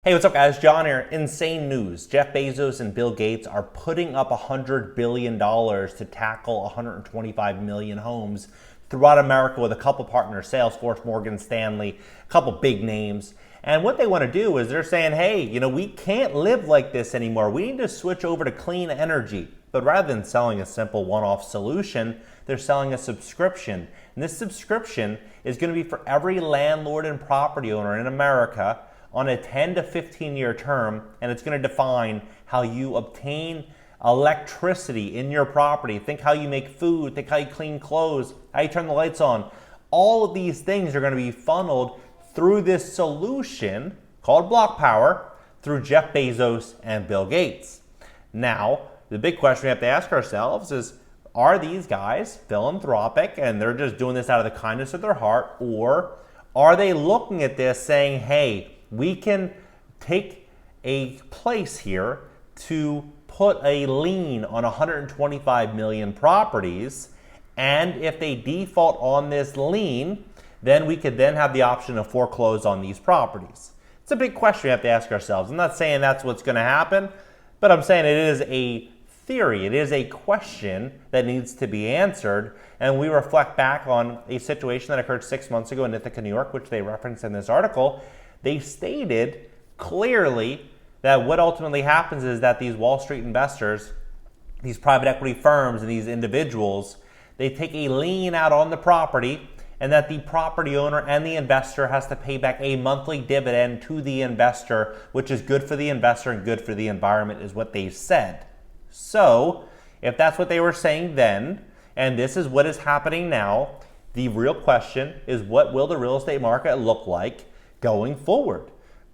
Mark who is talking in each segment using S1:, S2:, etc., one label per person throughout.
S1: Hey, what's up guys? John here. Insane news. Jeff Bezos and Bill Gates are putting up $100 billion to tackle 125 million homes throughout America with a couple partners, Salesforce, Morgan Stanley, a couple big names. And what they want to do is they're saying, hey, we can't live like this anymore. We need to switch over to clean energy. But rather than selling a simple one-off solution, they're selling a subscription. And this subscription is going to be for every landlord and property owner in America on a 10 to 15 year term, and it's going to define how you obtain electricity in your property. Think how you make food, think how you clean clothes, how you turn the lights on. All of these things are going to be funneled through this solution called Block Power through Jeff Bezos and Bill Gates. Now, the big question we have to ask ourselves is, are these guys philanthropic and they're just doing this out of the kindness of their heart, or are they looking at this saying, hey, we can take a place here to put a lien on 125 million properties, and if they default on this lien, then we could then have the option to foreclose on these properties? It's a big question we have to ask ourselves. I'm not saying that's what's going to happen, but I'm saying it is a theory. It is a question that needs to be answered, and we reflect back on a situation that occurred 6 months ago in Ithaca, New York, which they referenced in this article. They stated clearly that what ultimately happens is that these Wall Street investors, these private equity firms and these individuals, they take a lien out on the property, and that the property owner and the investor has to pay back a monthly dividend to the investor, which is good for the investor and good for the environment, is what they said. So if that's what they were saying then, and this is what is happening now, the real question is, what will the real estate market look like going forward?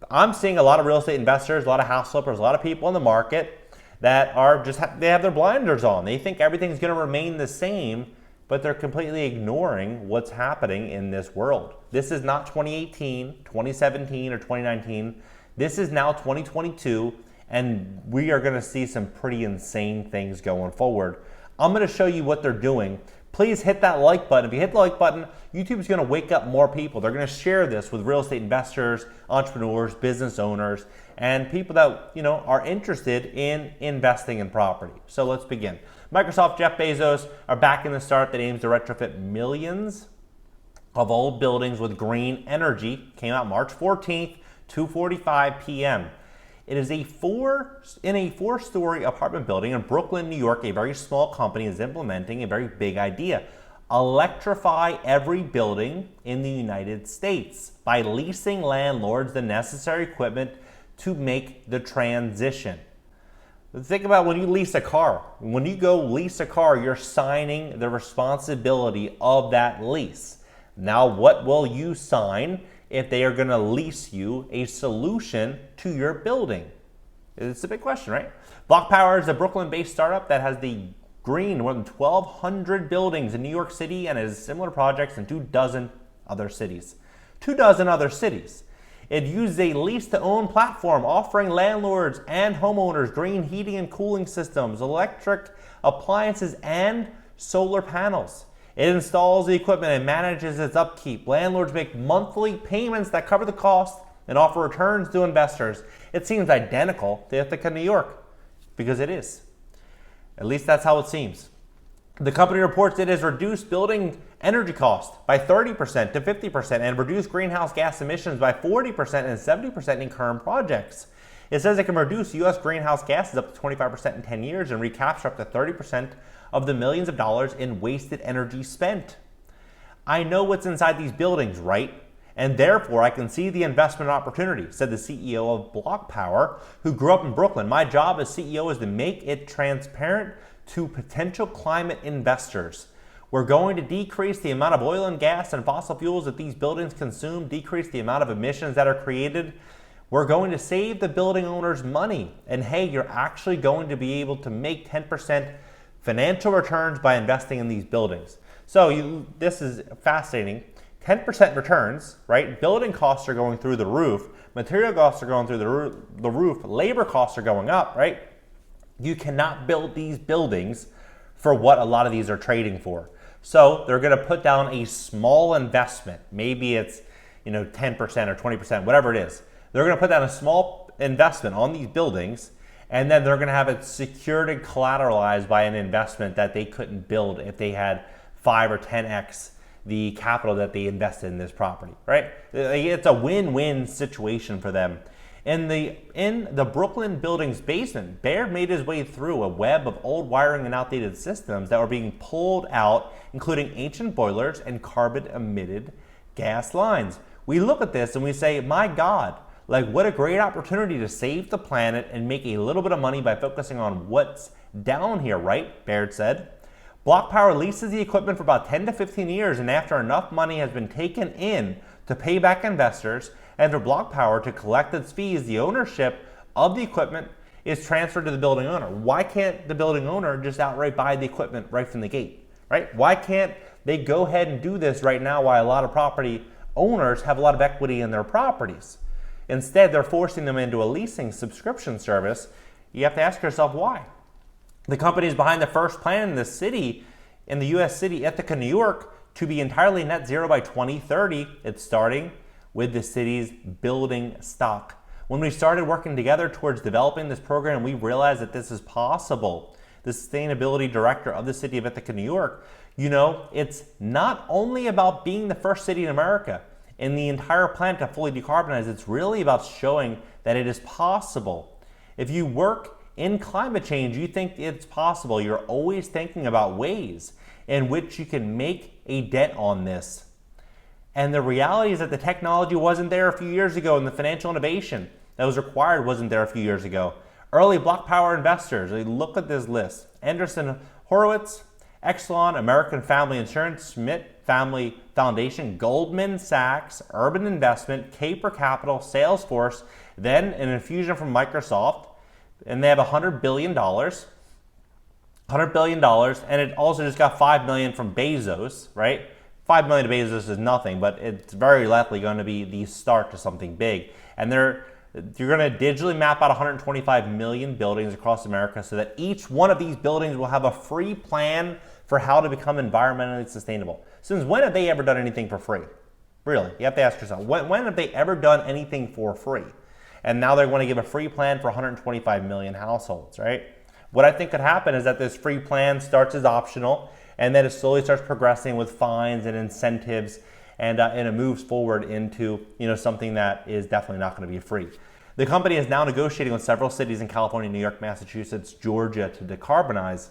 S1: I'm seeing a lot of real estate investors, a lot of house flippers, a lot of people in the market that are they have their blinders on. They think everything's going to remain the same, but they're completely ignoring what's happening in this world. This is not 2018, 2017, or 2019. This is now 2022, and we are going to see some pretty insane things going forward. I'm going to show you what they're doing. Please hit that like button. If you hit the like button, YouTube is going to wake up more people. They're going to share this with real estate investors, entrepreneurs, business owners, and people that are interested in investing in property. So let's begin. Microsoft, Jeff Bezos are back in the start that aims to retrofit millions of old buildings with green energy. Came out March 14th, 2:45 p.m. It is in a four-story apartment building in Brooklyn, New York. A very small company is implementing a very big idea: electrify every building in the United States by leasing landlords the necessary equipment to make the transition. Think about when you lease a car. When you go lease a car, you're signing the responsibility of that lease. Now, what will you sign if they are going to lease you a solution to your building? It's a big question, right? Block Power is a Brooklyn-based startup that has the green more than 1,200 buildings in New York City and has similar projects in 24 other cities. 24 other cities. It uses a lease-to-own platform offering landlords and homeowners green heating and cooling systems, electric appliances, and solar panels. It installs the equipment and manages its upkeep. Landlords make monthly payments that cover the cost and offer returns to investors. It seems identical to Ithaca, New York, because it is. At least that's how it seems. The company reports it has reduced building energy costs by 30% to 50% and reduced greenhouse gas emissions by 40% and 70% in current projects. It says it can reduce U.S. greenhouse gases up to 25% in 10 years and recapture up to 30% of the millions of dollars in wasted energy spent. I know what's inside these buildings, right? And therefore, I can see the investment opportunity, said the CEO of Block Power, who grew up in Brooklyn. My job as CEO is to make it transparent to potential climate investors. We're going to decrease the amount of oil and gas and fossil fuels that these buildings consume, decrease the amount of emissions that are created. We're going to save the building owners money. And hey, you're actually going to be able to make 10% financial returns by investing in these buildings. So this is fascinating. 10% returns, right? Building costs are going through the roof. Material costs are going through the roof. Labor costs are going up, right? You cannot build these buildings for what a lot of these are trading for. So they're going to put down a small investment. Maybe it's 10% or 20%, whatever it is. They're going to put down a small investment on these buildings, and then they're going to have it secured and collateralized by an investment that they couldn't build if they had 5 or 10x the capital that they invested in this property, right? It's a win-win situation for them. In the Brooklyn building's basement, Baird made his way through a web of old wiring and outdated systems that were being pulled out, including ancient boilers and carbon-emitted gas lines. We look at this and we say, my God, like what a great opportunity to save the planet and make a little bit of money by focusing on what's down here, right? Baird said. Block Power leases the equipment for about 10 to 15 years, and after enough money has been taken in to pay back investors and for Block Power to collect its fees, the ownership of the equipment is transferred to the building owner. Why can't the building owner just outright buy the equipment right from the gate, right? Why can't they go ahead and do this right now while a lot of property owners have a lot of equity in their properties? Instead, they're forcing them into a leasing subscription service. You have to ask yourself why. The companies behind the first plan in the city, in the U.S. city, Ithaca, New York, to be entirely net zero by 2030. It's starting with the city's building stock. When we started working together towards developing this program, we realized that this is possible. The sustainability director of the city of Ithaca, New York, it's not only about being the first city in America in the entire plan to fully decarbonize, it's really about showing that it is possible. If you work in climate change, you think it's possible. You're always thinking about ways in which you can make a dent on this. And the reality is that the technology wasn't there a few years ago, and the financial innovation that was required wasn't there a few years ago. Early Block Power investors, look at this list. Anderson Horowitz, Exelon, American Family Insurance, Schmidt Family Foundation, Goldman Sachs, Urban Investment, Caper Capital, Salesforce, then an infusion from Microsoft, and they have $100 billion. $100 billion, and it also just got $5 million from Bezos, right? $5 million to Bezos is nothing, but it's very likely going to be the start to something big. And you're going to digitally map out 125 million buildings across America so that each one of these buildings will have a free plan for how to become environmentally sustainable. Since when have they ever done anything for free? Really, you have to ask yourself, when have they ever done anything for free? And now they're going to give a free plan for 125 million households, right? What I think could happen is that this free plan starts as optional, and then it slowly starts progressing with fines and incentives, and it moves forward into something that is definitely not going to be free. The company is now negotiating with several cities in California, New York, Massachusetts, Georgia to decarbonize.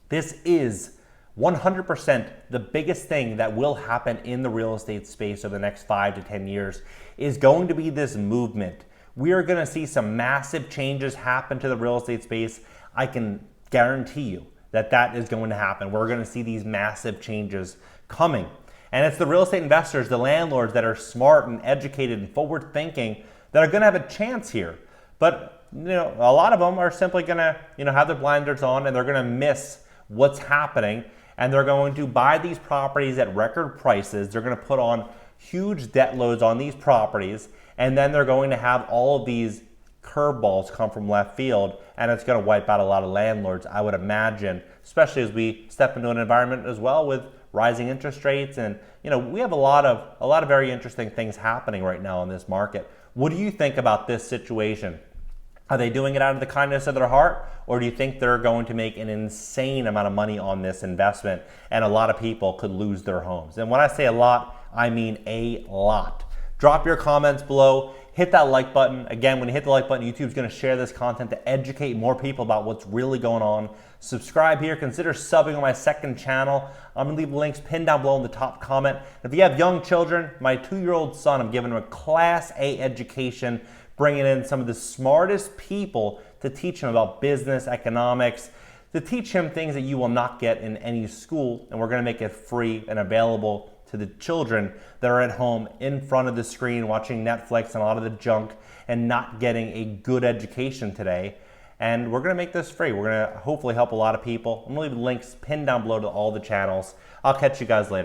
S1: This is 100% the biggest thing that will happen in the real estate space over the next 5 to 10 years is going to be this movement. We are going to see some massive changes happen to the real estate space. I can guarantee you that is going to happen. We're going to see these massive changes coming. And it's the real estate investors, the landlords that are smart and educated and forward thinking that are going to have a chance here. But a lot of them are simply going to have their blinders on, and they're going to miss what's happening, and they're going to buy these properties at record prices. They're going to put on huge debt loads on these properties, and then they're going to have all of these curveballs come from left field, and it's going to wipe out a lot of landlords, I would imagine, especially as we step into an environment as well with rising interest rates. And we have a lot of very interesting things happening right now in this market. What do you think about this situation? Are they doing it out of the kindness of their heart, or do you think they're going to make an insane amount of money on this investment and a lot of people could lose their homes? And when I say a lot, I mean a lot. Drop your comments below. Hit that like button. Again, when you hit the like button, YouTube's going to share this content to educate more people about what's really going on. Subscribe here. Consider subbing on my second channel. I'm going to leave links pinned down below in the top comment. If you have young children, my 2-year-old son, I'm giving him a Class A education, bringing in some of the smartest people to teach him about business, economics, to teach him things that you will not get in any school. And we're going to make it free and available to the children that are at home in front of the screen watching Netflix and a lot of the junk and not getting a good education today. And we're going to make this free. We're going to hopefully help a lot of people. I'm going to leave links pinned down below to all the channels. I'll catch you guys later.